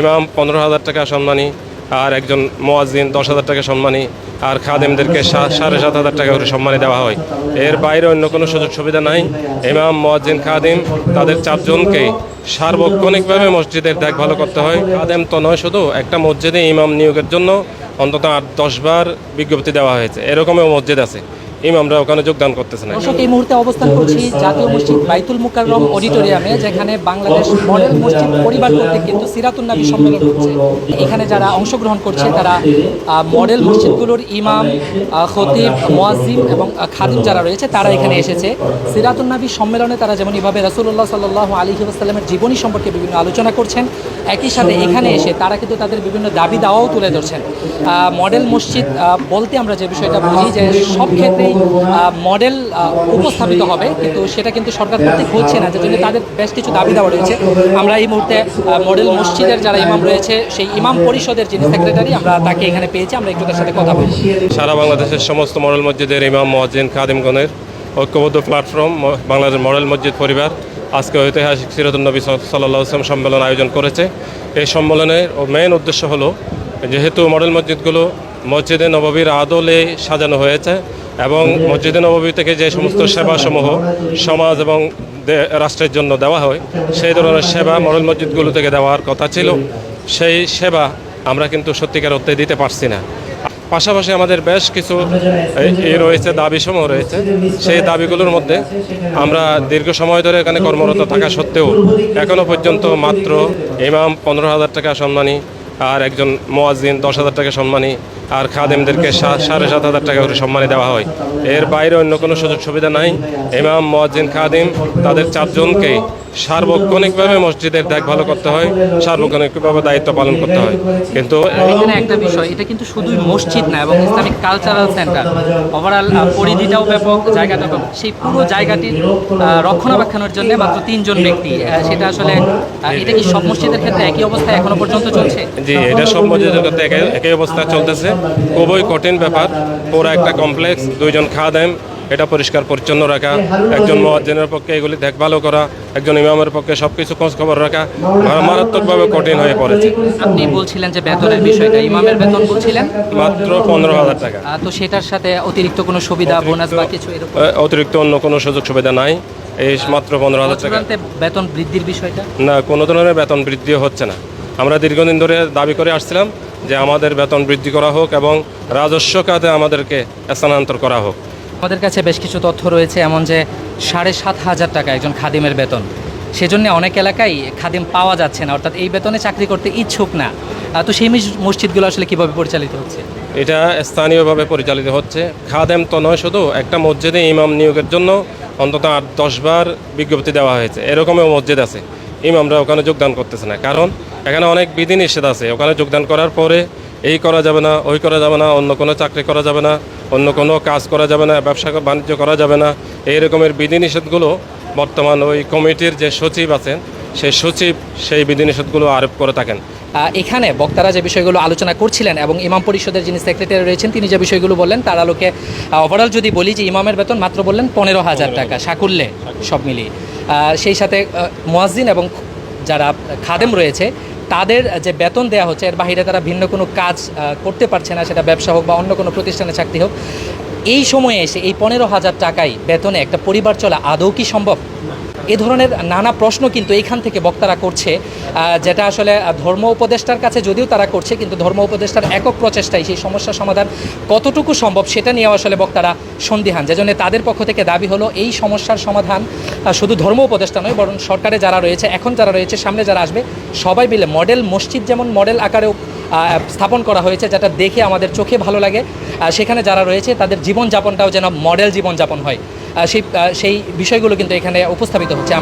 ইমাম 15,000 টাকা সম্মানী, আর একজন মুয়াজ্জিন 10,000 টাকা সম্মানী, আর খাদেমদেরকে 7,500 টাকা করে সম্মানী দেওয়া হয়। এর বাইরে অন্য কোনো সুযোগ সুবিধা নাই। ইমাম, মুয়াজ্জিন, খাদেম তাদের 4 জনকেই সার্বক্ষণিকভাবে মসজিদের দেখভাল করতে হয়। খাদেম তো নয়, শুধু একটা মসজিদে ইমাম নিয়োগের জন্য অন্তত 8-10 বার বিজ্ঞপ্তি দেওয়া হয়েছে। এরকমও মসজিদ আছে, ইমামরা ওখানে যোগদান করতেছে না। দর্শক, এই মুহূর্তে অবস্থান করছি জাতীয় মসজিদ বাইতুল মুকাররম অডিটোরিয়ামে, যেখানে বাংলাদেশ মডেল মসজিদ পরিবার কর্তৃক কিন্তু সিরাতুন নবী সম্মেলন হচ্ছে। এখানে যারা অংশগ্রহণ করছে তারা মডেল মসজিদগুলোর ইমাম, খতিব, মুয়াজ্জিন এবং খাদিম যারা রয়েছে তারা এখানে এসেছে। সিরাতুন নবী সম্মেলনে তারা যেমন এইভাবে রাসূলুল্লাহ সাল্লাল্লাহু আলাইহি ওয়াসাল্লামের জীবনী সম্পর্কে বিভিন্ন আলোচনা করছেন, একই সাথে এখানে এসে তারা কিন্তু তাদের বিভিন্ন দাবি দাওয়াও তুলে ধরছেন। মডেল মসজিদ বলতে আমরা যে বিষয়টা বুঝি যে সব ক্ষেত্রেই মডেল উপস্থাপিত হবে, কিন্তু সেটা কিন্তু সরকার কর্তৃক হচ্ছে না, যেজন্য তাদের বেশ কিছু দাবি দাওয়া রয়েছে। আমরা এই মুহূর্তে মডেল মসজিদের যারা ইমাম রয়েছে সেই ইমাম পরিষদের যিনি সেক্রেটারি, আমরা তাকে এখানে পেয়েছি, আমরা একটু তার সাথে কথা বলছি। সারা বাংলাদেশের সমস্ত মডেল মসজিদের ইমাম, মুয়াজ্জিন, খাদিমগণের ঐক্যবদ্ধ প্ল্যাটফর্ম বাংলাদেশ মডেল মসজিদ পরিবার আজকে ঐতিহাসিক সিরাতুন নবী সাল্লাল্লাহু আলাইহি ওয়াসাল্লাম সম্মেলন আয়োজন করেছে। এই সম্মেলনের মেইন উদ্দেশ্য হলো, যেহেতু মডেল মসজিদগুলো মসজিদে নববীর আদলে সাজানো হয়েছে এবং মসজিদে নববী থেকে যে সমস্ত সেবাসমূহ সমাজ এবং রাষ্ট্রের জন্য দেওয়া হয়, সেই ধরনের সেবা মডেল মসজিদগুলো থেকে দেওয়ার কথা ছিল। সেই সেবা আমরা কিন্তু সত্যিকার অর্থে দিতে পারছি না। পাশাপাশি আমাদের বেশ কিছু রয়েছে, দাবিসমূহ রয়েছে। সেই দাবিগুলোর মধ্যে আমরা দীর্ঘ সময় ধরে এখানে কর্মরত থাকা সত্ত্বেও এখনও পর্যন্ত মাত্র ইমাম 15,000 টাকা সম্মানী, আর একজন মুয়াজ্জিন 10,000 টাকা সম্মানী, আর খাদেমদেরকে 7,500 টাকা করে সম্মানী দেওয়া হয়। এর বাইরে অন্য কোনো সুযোগ সুবিধা নাই। ইমাম, মুয়াজ্জিন, খাদেম তাদের 4 জনকেই সার্বক্ষণিকভাবে মসজিদের দেখভাল করতে হয়, সার্বক্ষণিকভাবে দায়িত্ব পালন করতে হয়। কিন্তু এখানে একটা বিষয়, এটা কিন্তু শুধুই মসজিদ না এবং ইসলামিক কালচারাল সেন্টার, ওভারঅল পরিধিটাও ব্যাপক, জায়গাটা ব্যাপক। সেই পুরো জায়গাটির রক্ষণাবেক্ষণের জন্য মাত্র 3 জন ব্যক্তি, সেটা আসলে এটা কি সব মসজিদের ক্ষেত্রে একই অবস্থা এখনো পর্যন্ত চলছে? জি, এটা সব মসজিদের ক্ষেত্রে একই অবস্থা চলতেছে। খুবই কঠিন ব্যাপার। পুরো একটা কমপ্লেক্স, 2 জন খাদেম, এটা পরিষ্কার পরিচ্ছন্ন রাখা, একজন মুয়াজ্জিনের পক্ষে এগুলি দেখভালও করা, একজন ইমামের পক্ষে সব কিছু খোঁজ খবর রাখা মারাত্মকভাবে কঠিন হয়ে পড়েছে। আপনি বলছিলেন যে বেতনের বিষয়টা, ইমামের বেতন বলছিলেন মাত্র 15,000 টাকা। তো সেটার সাথে অতিরিক্ত কোনো সুবিধা, বোনাস বা কিছু এরকম? অতিরিক্ত অন্য কোনো সুযোগ সুবিধা নাই। এই মাত্র 15,000 টাকা। বেতন বৃদ্ধির বিষয়টা না, কোনো ধরনের বেতন বৃদ্ধিও হচ্ছে না। আমরা দীর্ঘদিন ধরে দাবি করে আসছিলাম যে আমাদের বেতন বৃদ্ধি করা হোক এবং রাজস্ব খাতে আমাদেরকে স্থানান্তর করা হোক। আমাদের কাছে বেশ কিছু তথ্য রয়েছে, এমন যে 7,500 টাকা একজন খাদিমের বেতন। সেজন্য অনেক এলাকায় খাদিম পাওয়া যাচ্ছে না, অর্থাৎ এই বেতনে চাকরি করতে ইচ্ছুক না। তো সেই মসজিদগুলো আসলে কিভাবে পরিচালিত হচ্ছে? এটা স্থানীয়ভাবে পরিচালিত হচ্ছে। খাদেম তো নয়, শুধু একটা মসজিদে ইমাম নিয়োগের জন্য অন্তত 8-10 বার বিজ্ঞপ্তি দেওয়া হয়েছে। এরকমও মসজিদ আছে, ইমামরা ওখানে যোগদান করতেছে না, কারণ এখানে অনেক বিধিনিষেধ আছে। ওখানে যোগদান করার পরে এই করা যাবে না, ওই করা যাবে না, অন্য কোনো চাকরি করা যাবে না, অন্য কোনো কাজ করা যাবে না, ব্যবসা বাণিজ্য করা যাবে না। এই রকমের বিধিনিষেধগুলো বর্তমান ওই কমিটির যে সচিব আছেন সেই সচিব সেই বিধিনিষেধগুলো আরোপ করে থাকেন। এখানে বক্তারা যে বিষয়গুলো আলোচনা করছিলেন এবং ইমাম পরিষদের যিনি সেক্রেটারি রয়েছেন তিনি যে বিষয়গুলো বললেন তার আলোকে ওভারঅল যদি বলি যে ইমামের বেতন মাত্র বললেন 15,000 টাকা সাকুল্যে সব মিলিয়ে। সেই সাথে মুয়াজ্জিন এবং যারা খাদেম রয়েছে তাদের যে বেতন দেওয়া হচ্ছে এর বাইরে তারা ভিন্ন কোনো কাজ করতে পারছে না, সেটা ব্যবসা হোক বা অন্য কোনো প্রতিষ্ঠানে চাকরি হোক। এই সময়ে এসে এই 15,000 টাকায় বেতনে একটা পরিবার চলা আদৌ কি সম্ভব? এ ধরনের নানা প্রশ্ন কিন্তু এইখান থেকে বক্তারা করছে, যেটা আসলে ধর্ম উপদেষ্টার কাছে যদিও তারা করছে, কিন্তু ধর্ম উপদেষ্টার একক প্রচেষ্টায় সেই সমস্যার সমাধান কতটুকু সম্ভব সেটা নিয়েও আসলে বক্তারা সন্দিহান। যেজন্য তাদের পক্ষ থেকে দাবি হলো এই সমস্যার সমাধান শুধু ধর্ম উপদেষ্টা নয়, বরং সরকারে যারা রয়েছে, এখন যারা রয়েছে, সামনে যারা আসবে, সবাই মিলে মডেল মসজিদ যেমন মডেল আকারেও স্থাপন করা হয়েছে, যেটা দেখে আমাদের চোখে ভালো লাগে, সেখানে যারা রয়েছে তাদের জীবনযাপনটাও যেন মডেল জীবনযাপন হয়, সেই বিষয়গুলো কিন্তু এখানে উপস্থাপিত হচ্ছে।